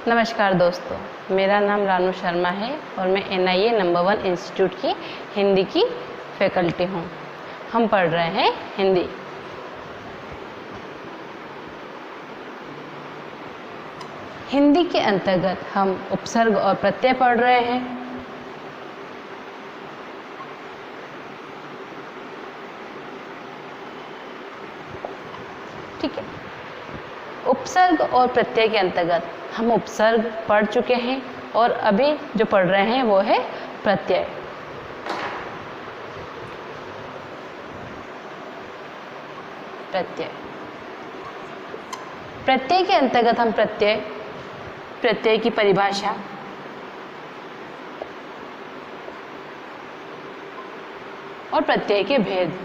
नमस्कार दोस्तों, मेरा नाम रानू शर्मा है और मैं NIA नंबर 1 इंस्टीट्यूट की हिंदी की फैकल्टी हूँ। हम पढ़ रहे हैं हिंदी। हिंदी के अंतर्गत हम उपसर्ग और प्रत्यय पढ़ रहे हैं। ठीक है, उपसर्ग और प्रत्यय के अंतर्गत हम उपसर्ग पढ़ चुके हैं और अभी जो पढ़ रहे हैं वो है प्रत्यय। प्रत्यय प्रत्यय के अंतर्गत हम प्रत्यय की परिभाषा, और प्रत्यय के भेद,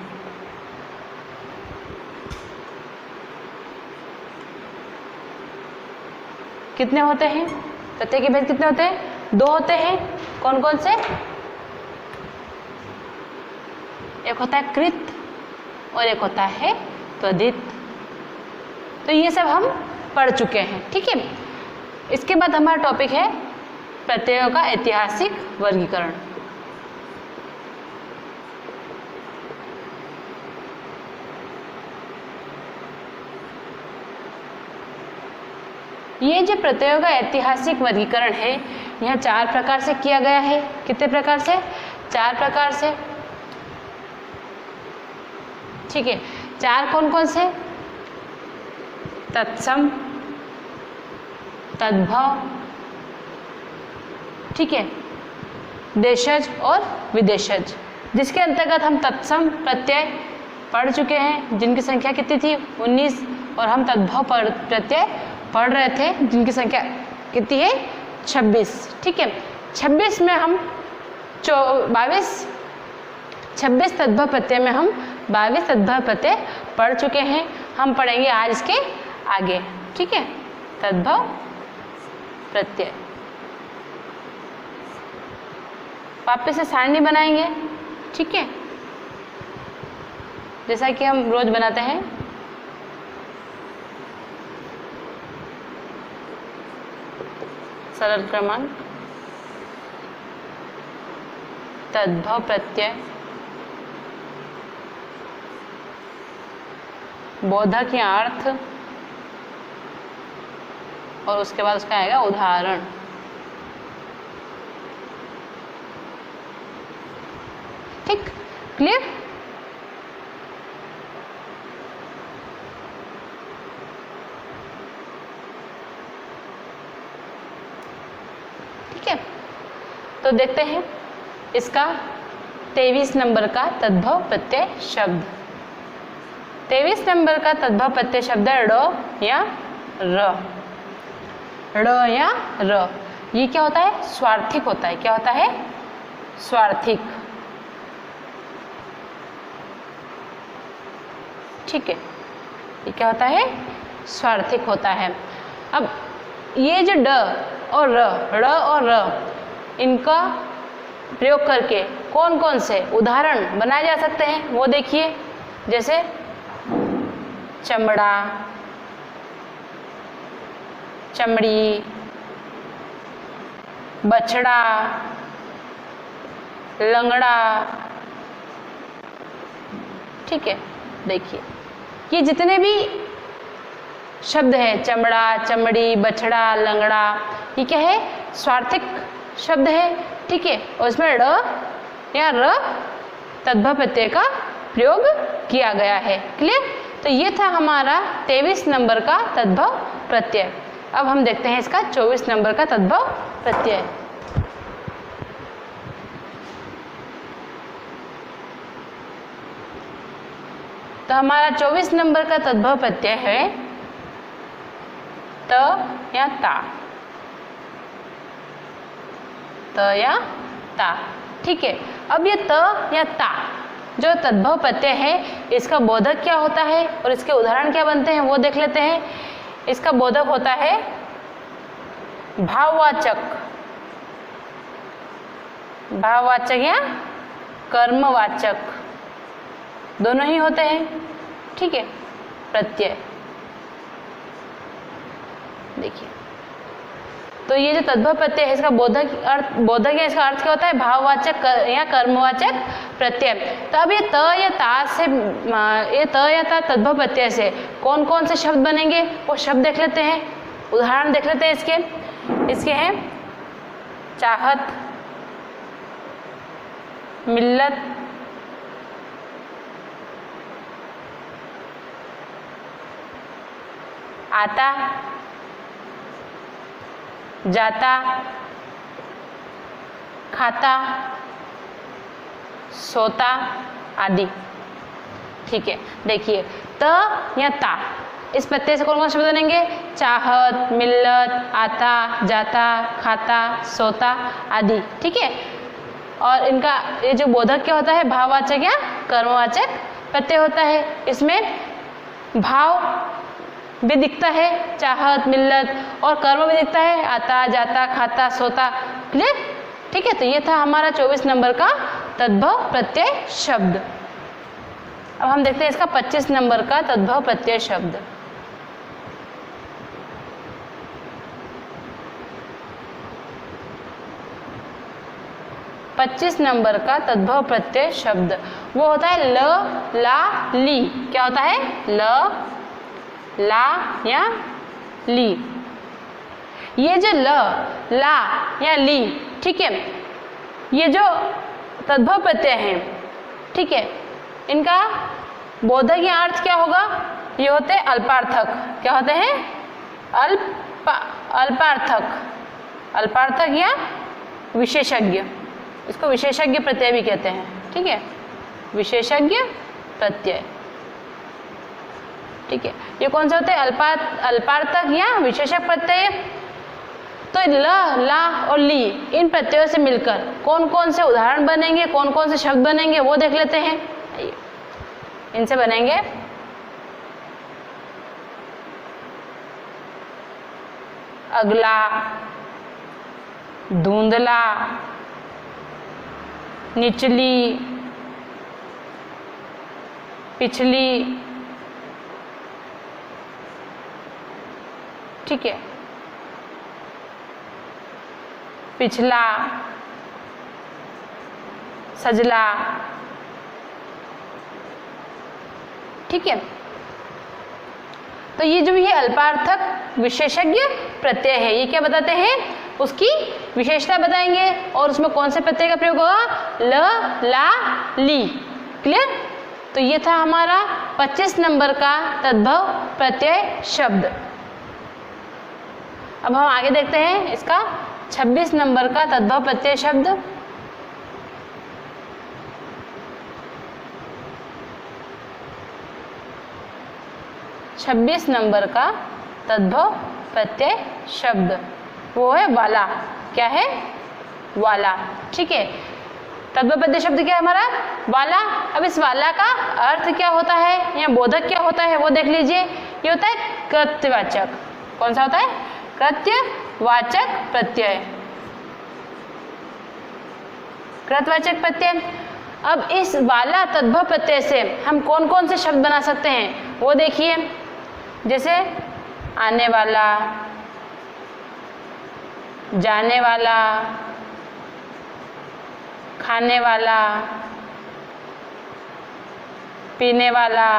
कितने होते हैं? प्रत्यय के भेद कितने होते हैं? 2 होते हैं। कौन कौन से? एक होता है कृत और एक होता है त्वदित। तो ये सब हम पढ़ चुके हैं। ठीक है, इसके बाद हमारा टॉपिक है प्रत्ययों का ऐतिहासिक वर्गीकरण। ये जो प्रत्ययों का ऐतिहासिक वर्गीकरण है, यह 4 प्रकार से किया गया है। कितने प्रकार से? 4 प्रकार से। ठीक है, 4 कौन कौन से? तत्सम, तद्भव, ठीक है, देशज और विदेशज। जिसके अंतर्गत हम तत्सम प्रत्यय पढ़ चुके हैं, जिनकी संख्या कितनी थी? 19। और हम तद्भव प्रत्यय पढ़ रहे थे, जिनकी संख्या कितनी है? 26। ठीक है, 26 में हम 26 तद्भव प्रत्यय में हम 22 तद्भव प्रत्यय पढ़ चुके हैं। हम पढ़ेंगे आज इसके आगे। ठीक है, तद्भव प्रत्यय वापस से सारणी बनाएंगे। ठीक है, जैसा कि हम रोज बनाते हैं। सरल क्रमांक, तद्भव प्रत्यय, बोधक या अर्थ, और उसके बाद उसका आएगा उदाहरण। ठीक, क्लियर? ठीक है, तो देखते हैं इसका 23 नंबर का तद्भव प्रत्यय शब्द। 23 नंबर का तद्भव प्रत्यय शब्द है ड़ या र। ड़ या र, ये क्या होता है? स्वार्थिक होता है। क्या होता है? स्वार्थिक। ठीक है, ये क्या होता है? स्वार्थिक होता है। अब ये जो ड और र और र, इनका प्रयोग करके कौन कौन से उदाहरण बनाए जा सकते हैं वो देखिए। जैसे चमड़ा, चमड़ी, बछड़ा, लंगड़ा। ठीक है, देखिए ये जितने भी शब्द है, चमड़ा, चमड़ी, बछड़ा, लंगड़ा, ये क्या है? स्वार्थिक शब्द है। ठीक है, और इसमें ड़ या र तद्भव प्रत्यय का प्रयोग किया गया है। क्लियर? तो ये था हमारा 23 नंबर का तद्भव प्रत्यय। अब हम देखते हैं इसका 24 नंबर का तद्भव प्रत्यय। तो हमारा 24 नंबर का तद्भव प्रत्यय है त या ता। त या ता। ठीक है, अब ये त या ता जो तद्भव प्रत्यय है, इसका बोधक क्या होता है और इसके उदाहरण क्या बनते हैं वो देख लेते हैं। इसका बोधक होता है भाववाचक, भाववाचक या कर्मवाचक, दोनों ही होते हैं। ठीक है, प्रत्यय देखिए तो ये जो तद्भव प्रत्यय है इसका बोधक या इसका अर्थ क्या होता है? भाववाचक या कर्मवाचक प्रत्यय। तो अब ये त या ता से, ये त या ता तद्भव प्रत्यय से कौन कौन से शब्द बनेंगे वो शब्द देख लेते हैं, उदाहरण देख लेते हैं इसके हैं चाहत, मिल्लत, आता, जाता, खाता, सोता आदि। ठीक है, देखिए त या ता इस प्रत्यय से कौन कौन शब्द बनेंगे? चाहत, मिल्लत, आता, जाता, खाता, सोता आदि। ठीक है, और इनका ये जो बोधक क्या होता है? भाववाचक या कर्मवाचक प्रत्यय होता है। इसमें भाव भी दिखता है, चाहत, मिल्लत, और कर्म भी दिखता है, आता, जाता, खाता, सोता। क्लियर? ठीक है, तो ये था हमारा 24 नंबर का तद्भव प्रत्यय शब्द। अब हम देखते हैं इसका 25 नंबर का तद्भव प्रत्यय शब्द। पच्चीस नंबर का तद्भव प्रत्यय शब्द वो होता है ल, ला, ली। क्या होता है? ल, ला या ली। ये जो ल, ला या ली, ठीक है, ये जो तद्भव प्रत्यय हैं, ठीक है, इनका बोधक या अर्थ क्या होगा? ये होते हैं अल्पार्थक। क्या होते हैं? अल्पार्थक, अल्पार्थक या विशेषज्ञ। इसको विशेषज्ञ प्रत्यय भी कहते हैं। ठीक है, विशेषज्ञ प्रत्यय। ठीक है, ये कौन से होते हैं? अल्पार्थक या विशेषक प्रत्यय। तो ल, ला और ली इन प्रत्ययों से मिलकर कौन कौन से उदाहरण बनेंगे, कौन कौन से शब्द बनेंगे वो देख लेते हैं। इनसे बनेंगे अगला, धुंधला, निचली, पिछली। ठीक है, पिछला, सजला। ठीक है, तो ये जो ये अल्पार्थक विशेषज्ञ प्रत्यय है, ये क्या बताते हैं? उसकी विशेषता बताएंगे और उसमें कौन से प्रत्यय का प्रयोग होगा? ल, ला, ली। क्लियर? तो ये था हमारा 25 नंबर का तद्भव प्रत्यय शब्द। अब हम आगे देखते हैं इसका 26 नंबर का तद्भव प्रत्यय शब्द। छब्बीस नंबर का तद्भव प्रत्यय शब्द वो है वाला। क्या है? वाला। ठीक है, तद्भव प्रत्यय शब्द क्या है हमारा? वाला। अब इस वाला का अर्थ क्या होता है या बोधक क्या होता है वो देख लीजिए। ये होता है कृत्यवाचक। कौन सा होता है? कृत्यवाचक प्रत्यय। कृत्यवाचक प्रत्यय। अब इस वाला तद्भव प्रत्यय से हम कौन कौन से शब्द बना सकते हैं वो देखिए। जैसे आने वाला, जाने वाला, खाने वाला, पीने वाला,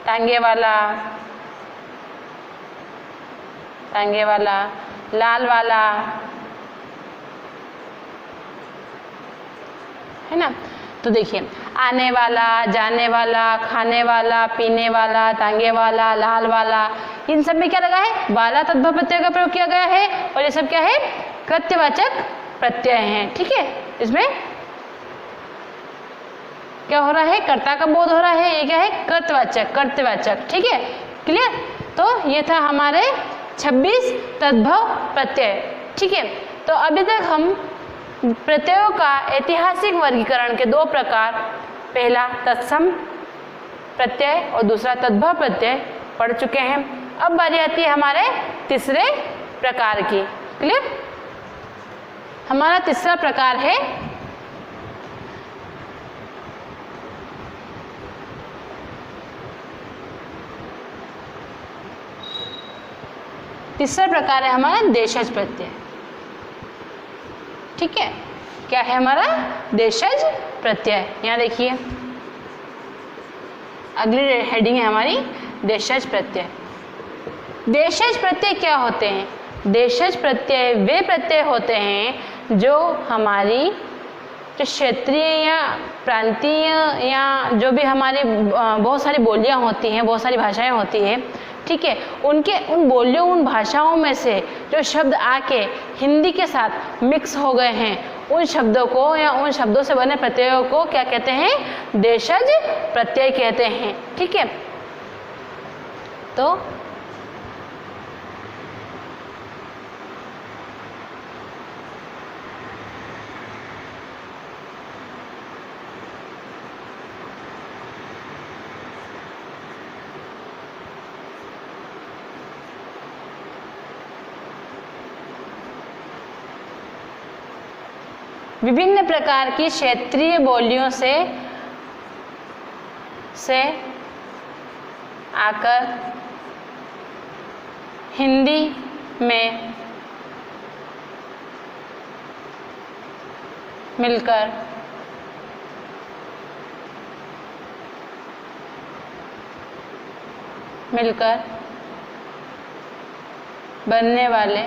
टांगे वाला, टांगे वाला, लाल वाला, है ना। तो देखिए आने वाला, जाने वाला, खाने वाला, पीने वाला, टांगे वाला, लाल वाला, इन सब में क्या लगा है? वाला तद्भव प्रत्यय का प्रयोग किया गया है और ये सब क्या है? कृत्यवाचक प्रत्यय हैं। ठीक है, इसमें क्या हो रहा है? कर्ता का बोध हो रहा है। ये क्या है? कृत्यवाचक, कृत्यवाचक। ठीक है, क्लियर। तो ये था हमारे 26 तद्भव प्रत्यय। ठीक है, तो अभी तक हम प्रत्ययों का ऐतिहासिक वर्गीकरण के दो प्रकार, पहला तत्सम प्रत्यय और दूसरा तद्भव प्रत्यय पढ़ चुके हैं। अब बारी आती है हमारे तीसरे प्रकार की। क्लियर? हमारा तीसरा प्रकार है तीसरा प्रकार है हमारा देशज प्रत्यय। ठीक है, क्या है हमारा देशज प्रत्यय। यहाँ देखिए अगली हेडिंग है हमारी देशज प्रत्यय। देशज प्रत्यय क्या होते हैं? देशज प्रत्यय वे प्रत्यय होते हैं जो हमारी जो क्षेत्रीय या प्रांतीय या जो भी हमारी बहुत सारी बोलियां होती हैं, बहुत सारी भाषाएं होती हैं, ठीक है, उनके उन बोलियों उन भाषाओं में से जो शब्द आके हिंदी के साथ मिक्स हो गए हैं, उन शब्दों को या उन शब्दों से बने प्रत्ययों को क्या कहते हैं? देशज प्रत्यय कहते हैं। ठीक है, तो विभिन्न प्रकार की क्षेत्रीय बोलियों से आकर हिंदी में मिलकर बनने वाले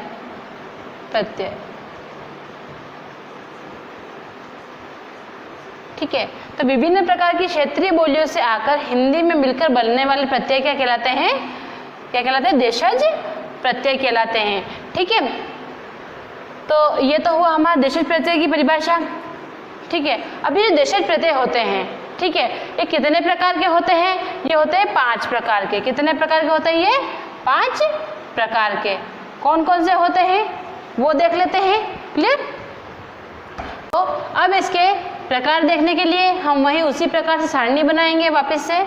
प्रत्यय। ठीक है, तो विभिन्न प्रकार की क्षेत्रीय बोलियों से आकर हिंदी में मिलकर बनने वाले प्रत्यय क्या कहलाते हैं? क्या कहलाते हैं? देशज प्रत्यय कहलाते हैं। ठीक है, तो ये तो हुआ हमारा देशज प्रत्यय की परिभाषा। ठीक है, अब ये देशज प्रत्यय होते हैं, ठीक है, ये कितने प्रकार के होते हैं? ये होते हैं 5 प्रकार के। कितने प्रकार के होते हैं ये? 5 प्रकार के। कौन कौन से होते हैं वो देख लेते हैं। क्लियर? तो अब इसके प्रकार देखने के लिए हम वही उसी प्रकार से सारणी बनाएंगे वापस से।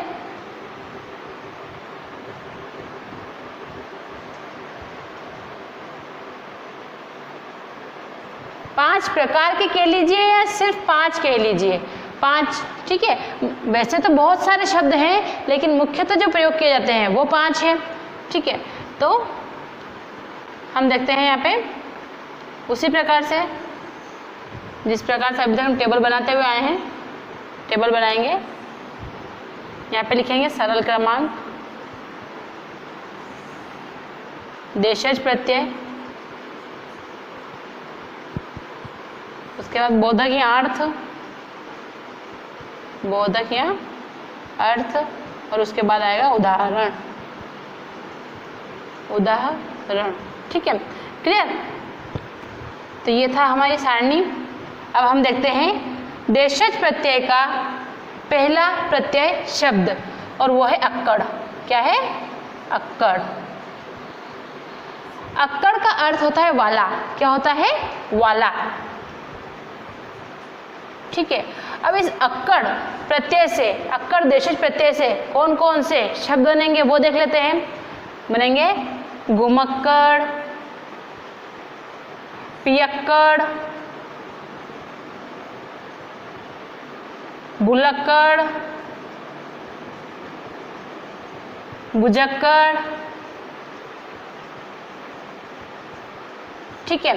पांच प्रकार के कह लीजिए या सिर्फ 5 कह लीजिए, 5। ठीक है, वैसे तो बहुत सारे शब्द हैं लेकिन मुख्यतः जो प्रयोग किए जाते हैं वो 5 हैं। ठीक है, तो हम देखते हैं यहाँ पे उसी प्रकार से जिस प्रकार से अभी तक हम टेबल बनाते हुए आए हैं, टेबल बनाएंगे। यहाँ पे लिखेंगे सरल क्रमांक, देशज प्रत्यय, उसके बाद बोधक या अर्थ, बोधक या अर्थ, और उसके बाद आएगा उदाहरण, उदाहरण। ठीक है, क्लियर? तो ये था हमारी सारणी। अब हम देखते हैं देशज प्रत्यय का पहला प्रत्यय शब्द, और वो है अक्कड़। क्या है? अक्कड़। अक्कड़ का अर्थ होता है वाला। क्या होता है? वाला। ठीक है, अब इस अक्कड़ प्रत्यय से, अक्कड़ देशज प्रत्यय से कौन कौन से शब्द बनेंगे वो देख लेते हैं। बनेंगे घुमक्कड़, पियक्कड़, बुलक्कड़, बुजक्कड़। ठीक है,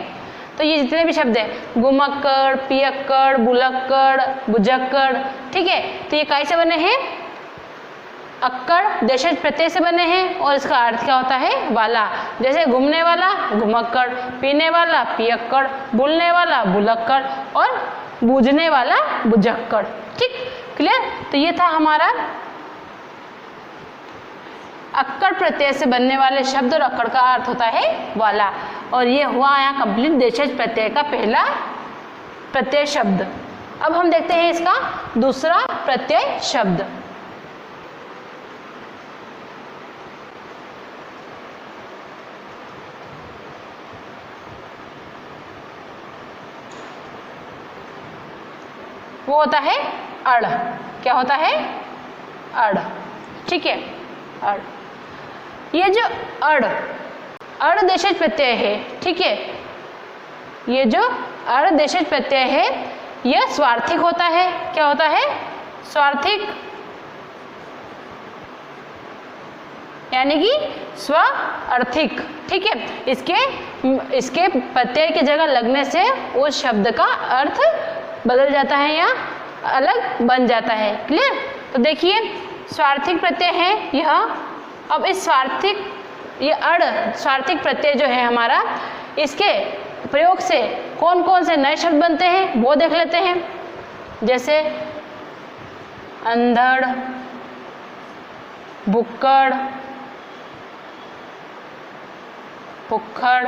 तो ये जितने भी शब्द हैं घुमक्कड़, पियक्कड़, बुलक्कड़, बुजक्कड़, ठीक है, तो ये काहे से बने हैं? अक्कड़ देशज प्रत्यय से बने हैं, और इसका अर्थ क्या होता है? वाला। जैसे घूमने वाला घुमक्कड़, पीने वाला पियक्कड़, बोलने वाला बुलक्कड़, और बूझने वाला बुजक्कड़। ठीक, क्लियर? तो ये था हमारा अक्कड़ प्रत्यय से बनने वाले शब्द, और अक्कड़ का अर्थ होता है वाला। और ये हुआ यहाँ कंप्लीट देशज प्रत्यय का पहला प्रत्यय शब्द। अब हम देखते हैं इसका दूसरा प्रत्यय शब्द। वो होता है अड़। क्या होता है? अड़। ठीक है, अड़। ये जो अड़ देशज प्रत्यय है, ठीक है, ये जो अड़ देशज प्रत्यय है यह स्वार्थिक होता है। क्या होता है? स्वार्थिक। यानी कि स्वार्थिक। ठीक है, इसके प्रत्यय की जगह लगने से उस शब्द का अर्थ बदल जाता है या अलग बन जाता है। क्लियर? तो देखिए स्वार्थिक प्रत्यय है यह। अब इस ये स्वार्थिक प्रत्यय जो है हमारा, इसके प्रयोग से कौन कौन से नए शब्द बनते हैं वो देख लेते हैं। जैसे अंधड़, भुक्कड़, भुक्खड़।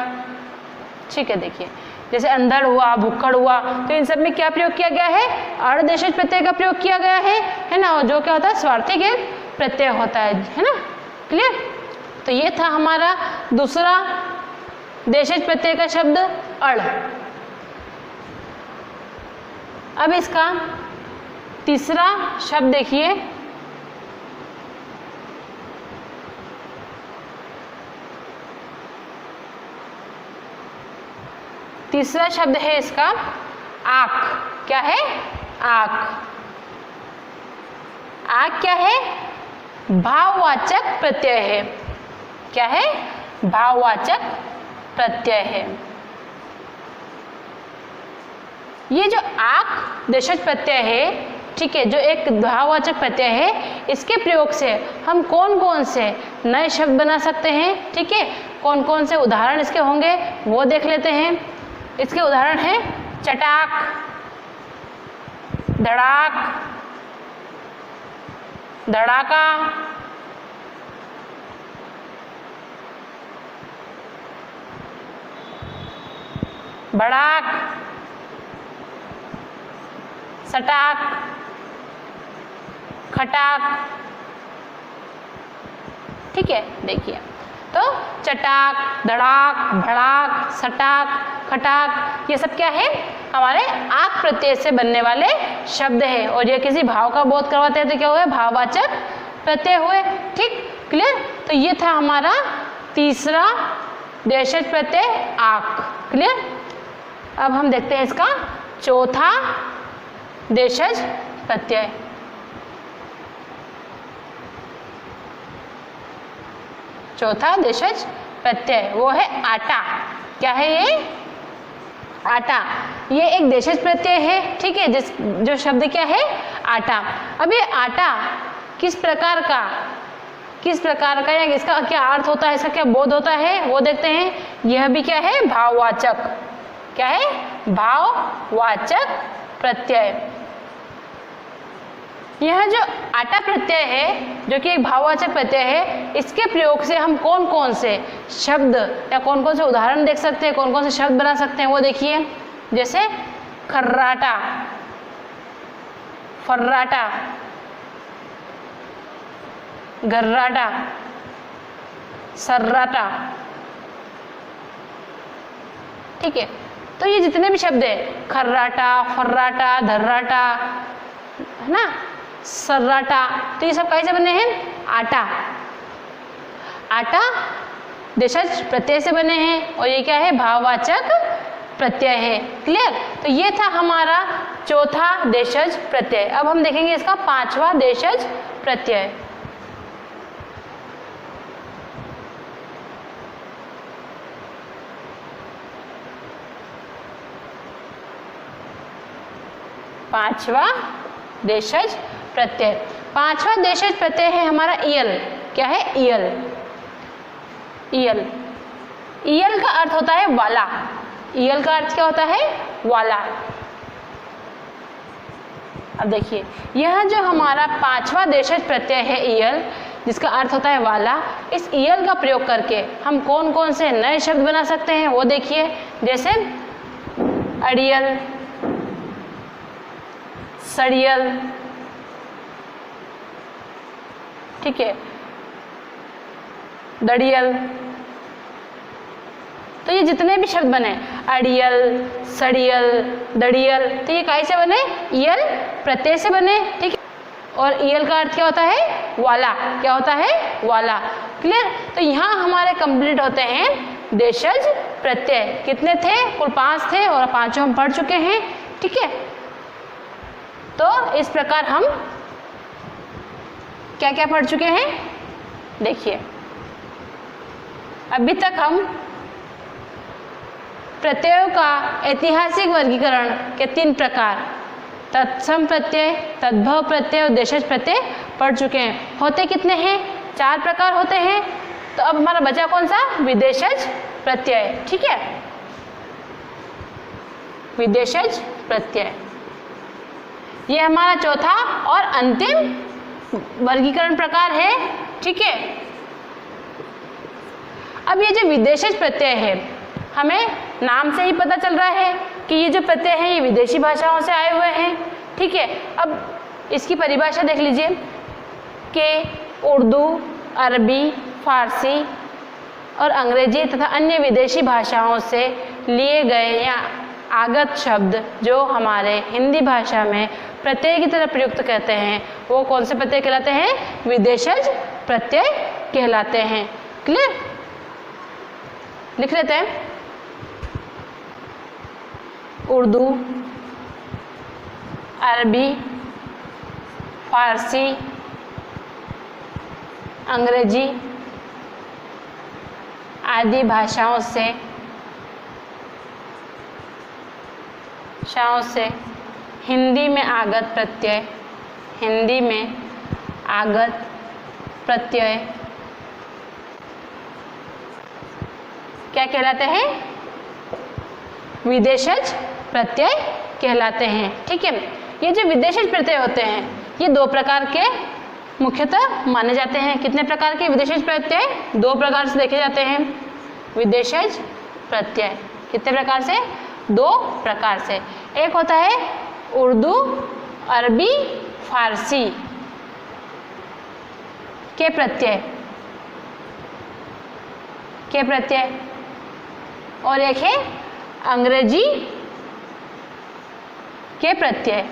ठीक है, देखिए जैसे अंधड़ हुआ, भुक्खड़ हुआ, तो इन सब में क्या प्रयोग किया गया है? अड़ देशज प्रत्यय का प्रयोग किया गया है ना, जो क्या होता है? स्वार्थिक एक प्रत्यय होता है ना। क्लियर? तो ये था हमारा दूसरा देशज प्रत्यय का शब्द अड़। अब इसका तीसरा शब्द देखिए, तीसरा शब्द है इसका आक। क्या है? आक। आक क्या है? भाववाचक प्रत्यय है। क्या है? भाववाचक प्रत्यय है। ये जो आक देशज प्रत्यय है, ठीक है, जो एक भाववाचक प्रत्यय है, इसके प्रयोग से हम कौन कौन से नए शब्द बना सकते हैं। ठीक है, कौन कौन से उदाहरण इसके होंगे वो देख लेते हैं। इसके उदाहरण हैं चटाक, धड़ाक, धड़ाका, भड़ाक, सटाक, खटाक। ठीक है, देखिए तो चटाक, धड़ाक, भड़ाक, सटाक, खटाक, ये सब क्या है? हमारे आक प्रत्यय से बनने वाले शब्द है, और ये किसी भाव का बोध करवाते हैं तो क्या हुए? भाववाचक प्रत्यय हुए। ठीक, क्लियर? तो ये था हमारा तीसरा देशज प्रत्यय आक। क्लियर? अब हम देखते हैं इसका चौथा देशज प्रत्यय। चौथा देशज प्रत्यय वो है आटा। क्या है ये? आटा। ये एक देशज प्रत्यय है। ठीक है, जो शब्द क्या है? आटा। अब ये आटा किस प्रकार का या इसका क्या अर्थ होता है, इसका क्या बोध होता है वो देखते हैं। यह भी क्या है? भाववाचक। क्या है? भाववाचक प्रत्यय। यह जो आटा प्रत्यय है, जो कि एक भाववाचक प्रत्यय है, इसके प्रयोग से हम कौन कौन से शब्द या कौन कौन से उदाहरण देख सकते हैं, कौन कौन से शब्द बना सकते हैं वो देखिए। जैसे खर्राटा, फर्राटा, गर्राटा, सर्राटा। ठीक है, तो ये जितने भी शब्द है, खर्राटा, फर्राटा, धर्राटा, है ना, सर्राटा, तो ये सब कैसे बने हैं? आटा। आटा देशज प्रत्यय से बने हैं, और ये क्या है? भाववाचक प्रत्यय है। क्लियर? तो ये था हमारा चौथा देशज प्रत्यय। अब हम देखेंगे इसका पांचवा देशज प्रत्यय। पांचवा देशज प्रत्यय। पांचवा देशज प्रत्यय है हमारा इयल। क्या है? इयल। इयल। इयल का अर्थ होता है वाला। इयल का अर्थ क्या होता है? वाला। अब देखिए, यह जो हमारा पांचवा देशज प्रत्यय है इयल, जिसका अर्थ होता है वाला, इस इयल का प्रयोग करके हम कौन कौन से नए शब्द बना सकते हैं वो देखिए। जैसे अड़ियल, सड़ियल। ठीक है, दड़ियल। तो ये जितने भी शब्द बने, अड़ियल, सड़ियल, दड़ियल, तो ये कैसे बने? इयल प्रत्यय से बने। ठीक है, और इयल का अर्थ क्या होता है? वाला। क्या होता है? वाला। क्लियर? तो यहाँ हमारे कंप्लीट होते हैं देशज प्रत्यय। कितने थे? कुल 5 थे, और 5 हम पढ़ चुके हैं। ठीक है, तो इस प्रकार हम क्या क्या पढ़ चुके हैं देखिए। अभी तक हम प्रत्ययों का ऐतिहासिक वर्गीकरण के 3 प्रकार तत्सम प्रत्यय, तद्भव प्रत्यय और देशज प्रत्यय पढ़ चुके हैं। होते कितने हैं? 4 प्रकार होते हैं। तो अब हमारा बचा कौन सा? विदेशज प्रत्यय। ठीक है, विदेशज प्रत्यय ये हमारा चौथा और अंतिम वर्गीकरण प्रकार है। ठीक है, अब ये जो विदेशज प्रत्यय है, हमें नाम से ही पता चल रहा है कि ये जो प्रत्यय हैं ये विदेशी भाषाओं से आए हुए हैं। ठीक है, अब इसकी परिभाषा देख लीजिए कि उर्दू, अरबी, फारसी और अंग्रेजी तथा अन्य विदेशी भाषाओं से लिए गए या आगत शब्द जो हमारे हिंदी भाषा में प्रत्यय की तरह प्रयुक्त कहते हैं वो कौन से प्रत्यय कहलाते हैं? विदेशज प्रत्यय कहलाते हैं। क्लियर? लिख लेते हैं। उर्दू, अरबी, फारसी, अंग्रेजी आदि भाषाओं से हिंदी में आगत प्रत्यय, हिंदी में आगत प्रत्यय क्या कहलाते हैं? विदेशज प्रत्यय कहलाते हैं। ठीक है, ये जो विदेशज प्रत्यय होते हैं ये 2 प्रकार के मुख्यतः माने जाते हैं। कितने प्रकार के विदेशज प्रत्यय? 2 प्रकार से देखे जाते हैं विदेशज प्रत्यय। कितने प्रकार से? 2 प्रकार से। एक होता है उर्दू, अरबी, फारसी के प्रत्यय और एक है अंग्रेजी के प्रत्यय।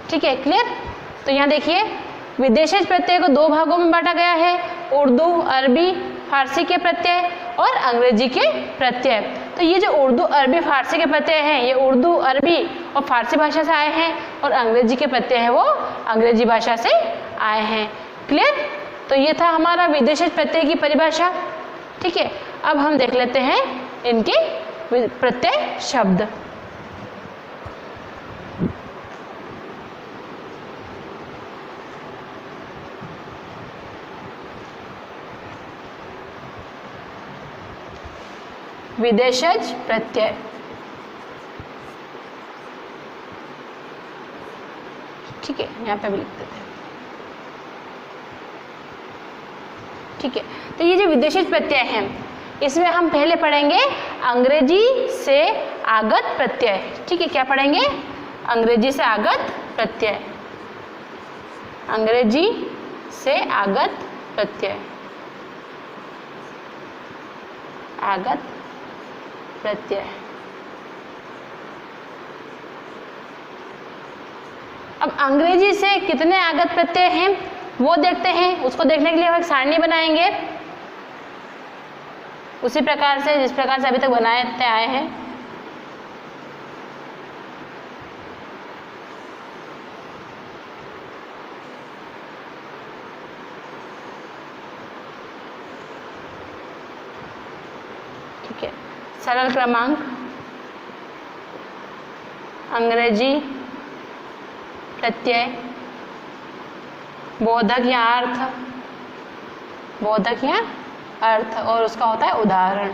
ठीक है, क्लियर? तो यहाँ देखिए विदेशज प्रत्यय को 2 भागों में बांटा गया है, उर्दू, अरबी, फारसी के प्रत्यय और अंग्रेजी के प्रत्यय। तो ये जो उर्दू, अरबी, फारसी के प्रत्यय हैं ये उर्दू, अरबी और फारसी भाषा से आए हैं और अंग्रेजी के प्रत्यय है वो अंग्रेजी भाषा से आए हैं। क्लियर? तो ये था हमारा विदेशज प्रत्यय की परिभाषा। ठीक है, अब हम देख लेते हैं इनके प्रत्यय शब्द। विदेशज प्रत्यय। ठीक है, यहाँ पे भी लिख देते हैं। ठीक है, तो ये जो विदेशज प्रत्यय हैं इसमें हम पहले पढ़ेंगे अंग्रेजी से आगत प्रत्यय। ठीक है, क्या पढ़ेंगे? अंग्रेजी से आगत प्रत्यय। अंग्रेजी से आगत प्रत्यय, आगत प्रत्यय। अब अंग्रेजी से कितने आगत प्रत्यय हैं वो देखते हैं। उसको देखने के लिए हम एक सारणी बनाएंगे उसी प्रकार से जिस प्रकार से अभी तक बनाते आए हैं। ठीक है, सरल क्रमांक, अंग्रेजी प्रत्यय, बोधक या अर्थ, बोधक या अर्थ और उसका होता है उदाहरण।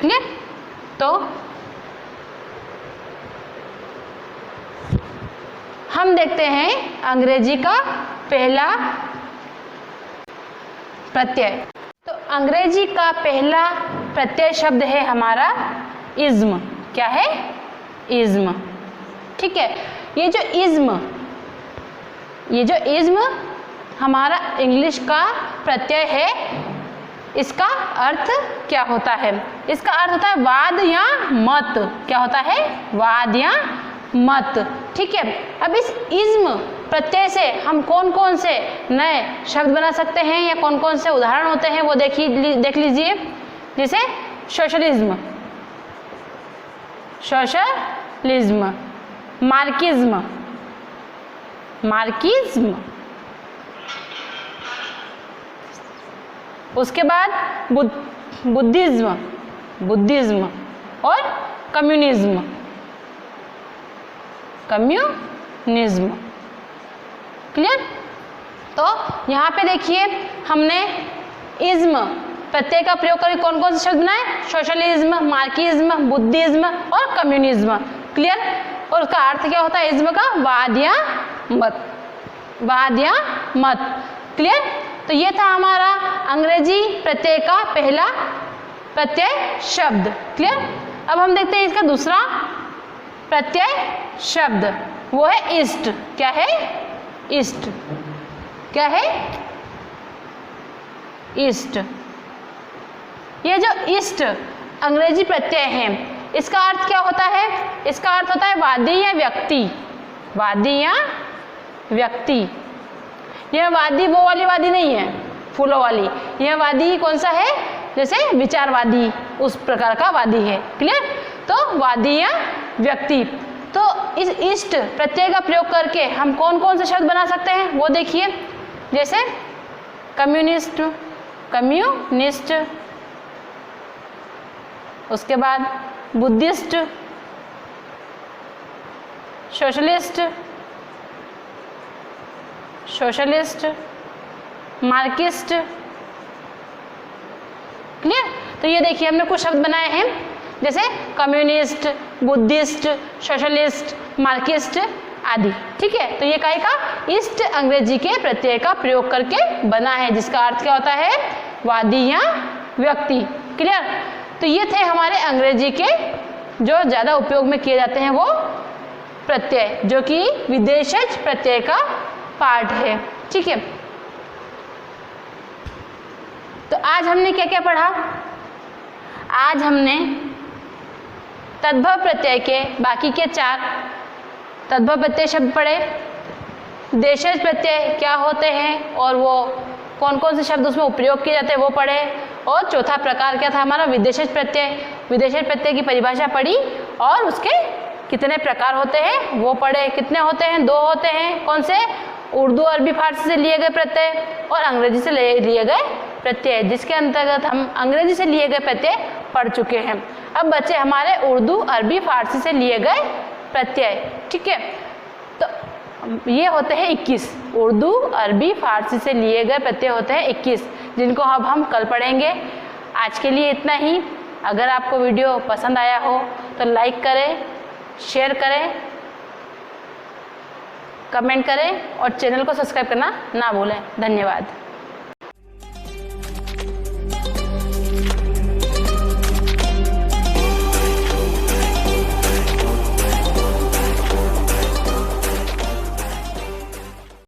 क्लियर? तो हम देखते हैं अंग्रेजी का पहला प्रत्यय। तो अंग्रेजी का पहला प्रत्यय शब्द है हमारा इज्म। क्या है? इज्म। ठीक है, ये जो इज्म हमारा इंग्लिश का प्रत्यय है इसका अर्थ क्या होता है? इसका अर्थ होता है वाद या मत। क्या होता है? वाद या मत। ठीक है, अब इस इज्म प्रत्यय से हम कौन कौन से नए शब्द बना सकते हैं या कौन कौन से उदाहरण होते हैं वो देख लीजिए। जैसे सोशलिज्म, सोशलिज्म, मार्किज्म, मार्किज्म, उसके बाद बुद्धिज्म, बुद्धिज्म और कम्युनिज्म, कम्युनिज्म। क्लियर? तो यहाँ पे देखिए हमने इज्म प्रत्यय का प्रयोग करके कौन कौन से शब्द बनाए? सोशलिज्म, मार्क्सिज्म, बुद्धिज्म और कम्युनिज्म। क्लियर? और उसका अर्थ क्या होता है इज्म का? वाद या मत, वाद या मत। क्लियर? तो ये था हमारा अंग्रेजी प्रत्यय का पहला प्रत्यय शब्द। क्लियर? अब हम देखते हैं इसका दूसरा प्रत्यय शब्द, वो है ईस्ट। क्या है? ईस्ट। क्या है? ईस्ट। ये जो ईस्ट अंग्रेजी प्रत्यय है, इसका अर्थ क्या होता है? इसका अर्थ होता है वादी या व्यक्ति, वादी या व्यक्ति। यह वादी वो वाली वादी नहीं है फूलों वाली, यह वादी कौन सा है? जैसे विचारवादी, उस प्रकार का वादी है। क्लियर? तो वादी या व्यक्ति। तो इस ईस्ट प्रत्यय का प्रयोग करके हम कौन कौन से शब्द बना सकते हैं वो देखिए, जैसे कम्युनिस्ट, कम्युनिस्ट, उसके बाद Buddhist, socialist, socialist, Marxist. Clear? तो ये देखिए हमने कुछ शब्द बनाए हैं, जैसे कम्युनिस्ट, बुद्धिस्ट, सोशलिस्ट, मार्क्सिस्ट आदि। ठीक है? तो ये काहे का? ईस्ट अंग्रेजी के प्रत्यय का प्रयोग करके बना है, जिसका अर्थ क्या होता है? वादी या व्यक्ति। क्लियर? तो ये थे हमारे अंग्रेजी के जो ज़्यादा उपयोग में किए जाते हैं वो प्रत्यय, जो कि विदेशज प्रत्यय का पार्ट है। ठीक है? तो आज हमने क्या क्या पढ़ा? आज हमने तद्भव प्रत्यय के बाकी के 4 तद्भव प्रत्यय शब्द पढ़े, देशज प्रत्यय क्या होते हैं और वो कौन कौन से शब्द उसमें उपयोग किए जाते हैं वो पढ़े, और चौथा प्रकार क्या था हमारा? विदेशज प्रत्यय। विदेशज प्रत्यय की परिभाषा पढ़ी और उसके कितने प्रकार होते हैं वो पढ़े। कितने होते हैं? 2 होते हैं। कौन से? उर्दू, अरबी, फारसी से लिए गए प्रत्यय और अंग्रेजी से लिए गए प्रत्यय, जिसके अंतर्गत हम अंग्रेजी से लिए गए प्रत्यय पढ़ चुके हैं। अब बचे हमारे उर्दू, अरबी, फारसी से लिए गए प्रत्यय। ठीक है? तो ये होते हैं 21। उर्दू, अरबी, फारसी से लिए गए प्रत्यय होते हैं 21, जिनको अब हम कल पढ़ेंगे। आज के लिए इतना ही। अगर आपको वीडियो पसंद आया हो तो लाइक करें, शेयर करें, कमेंट करें और चैनल को सब्सक्राइब करना ना भूलें। धन्यवाद।